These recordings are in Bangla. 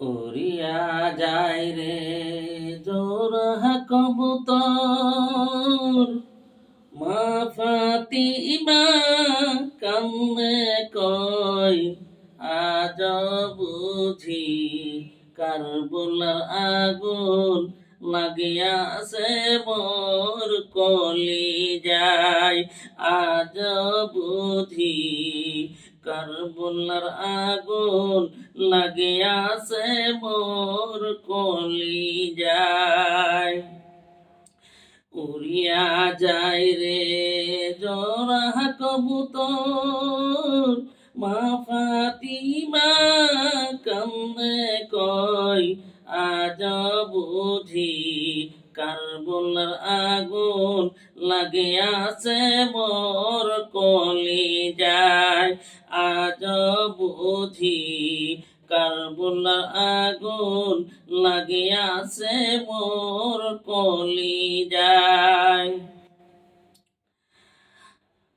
উড়িয়া যায় রে জোড়া কবুতর, মা ফাতিমা কান্দে কয় আজ বুঝি কারবালার আগুন লাগিয়াছে মোর কলিজায়। আজ বুঝি কারবালার আগুন লাগিয়াছে মোর কলিজায়। উড়িয়া যায় রে জোড়া কবুতর, মা ফাতিমা কান্দে কয় আজ বুঝি কারবালার আগুন লাগিয়াছে মোর কলিজায়। আজ বুঝি কারবালার আগুন লাগিয়াছে মোর কলিজায়।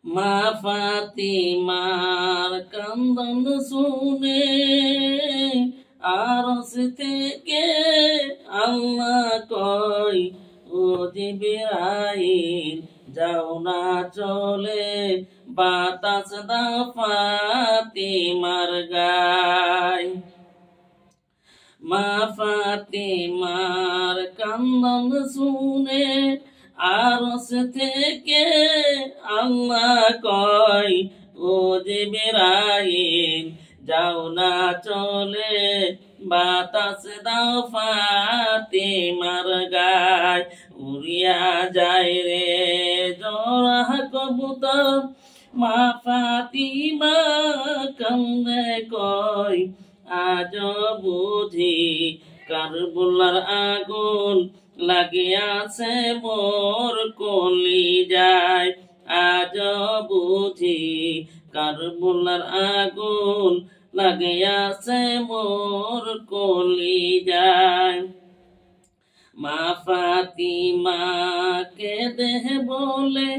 মা ফাতিমার কান্দন শুনে আরশ থেকে আল্লাহ কয় ও জিবরাইল যাও না চলে বাতাস দাও ফাতিমার গায়। মা ফাতিমার কান্দন শুনে আরশ থেকে আল্লাহ কয় ও জিবরাইল যাও না চলে বাতাস দাও ফাতিমার গায়। উড়িয়া যায় রে জোড়া কবুতর, মা ফাতিমা কান্দে কয় আজ বুঝি কারবালার আগুন লাগিয়াছে মোর কলিজায়। আজ বুঝি কারবালার আগুন লাগিয়াছে মোর কলিজায়। মা ফাতিমা কেঁদে বলে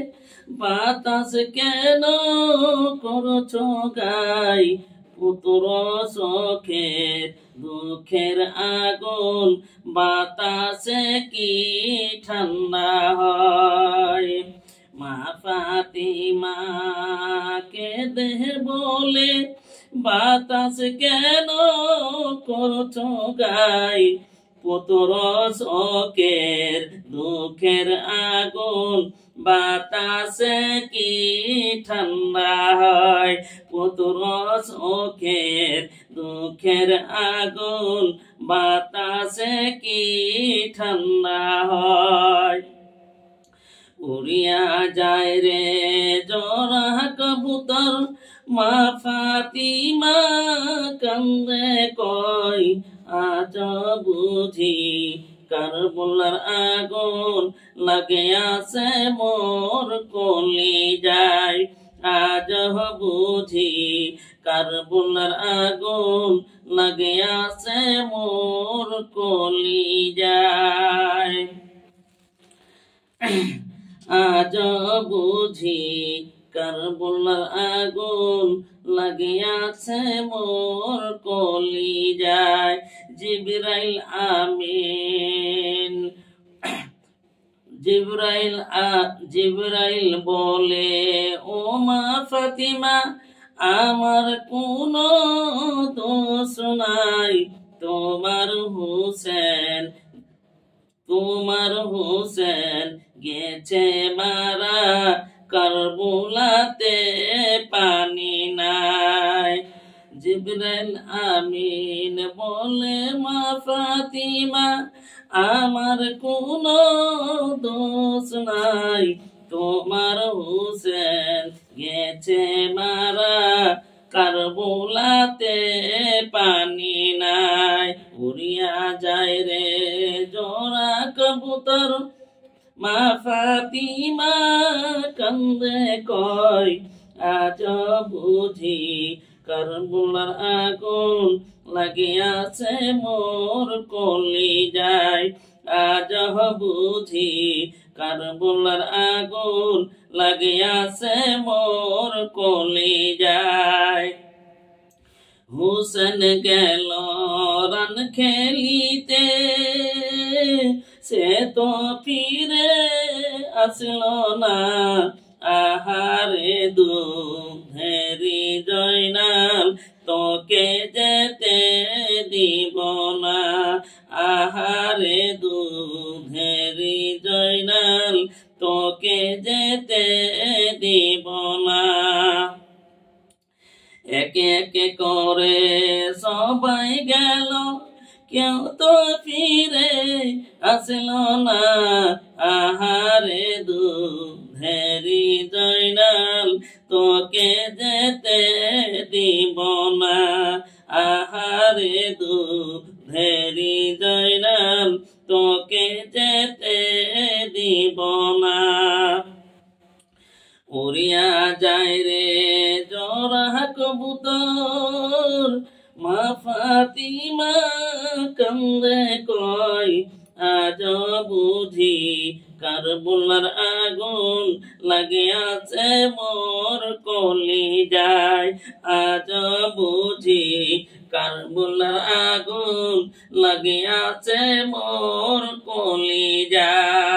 বাতাস কেন করছো গাই, পুত্র শোকের দুঃখের আগুন বাতাসে কি ঠান্ডা হয়। মা ফাতিমা কেঁদে বলে বাতাস কেন করছো গাই, পুত্র শোকের দুঃখের আগুন বাতাসে কি ঠান্ডা হয়। পুত্র শোকের দুঃখের আগুন বাতাসে কি ঠান্ডা হয়। উড়িয়া যায় রে জোড়া কবুতর, মা ফাতিমা কান্দে কয় আজ বুঝি কারবালার আগুন লাগিয়াছে মোর কলিজায়। আজ বুঝি কারবালার আগুন লাগিয়াছে মোর কলিজায়। আজ বুঝি কারবালার আগুন লাগিয়াছে মোর কলিজায়। জিবরাইল আমিন জিবরাইল বলে ও মা ফাতিমা আমার কোনো দোষ নাই, তোমার হোসেন গেছে মারা কারবালাতে পানি নাই। জিবরাইল আমিন বলে মা ফাতিমা আমার কোনো দোষ নাই, তোমার হোসেন গেছে মারা কারবালাতে পানি নাই। উড়িয়া যায় রে জোড়া কবুতর, মা ফাতিমা কান্দে কয় আজ বুঝি কারবালার আগুন লাগিয়াছে মোর কলিজায়। আজ বুঝি কারবালার আগুন লাগিয়াছে মোর কলিজায়। হুসেন গেল পরাণ খেলিতে সে তো ফিরে আসলো না আহারে দুধেরি জয়নাল তোকে যেতে দিব না আহারে দুধেরি জয়নাল তোকে যেতে দিব না একে একে করে সবাই গেল কেউ তো ফিরে আসলো না আহারে দুধেরি জয়নাল তোকে যেতে দিব না আহারে দুধেরি জয়নাল তোকে যেতে দিব না উড়িয়া যায় রে জোড়া কবুতর মা ফাতিমা কান্দে কয় আজ বুঝি কারবুলার আগুন লাগে আছে মোর কলিজায় আজ বুঝি কারবুলার আগুন লাগে আছে মোর কলিজায়।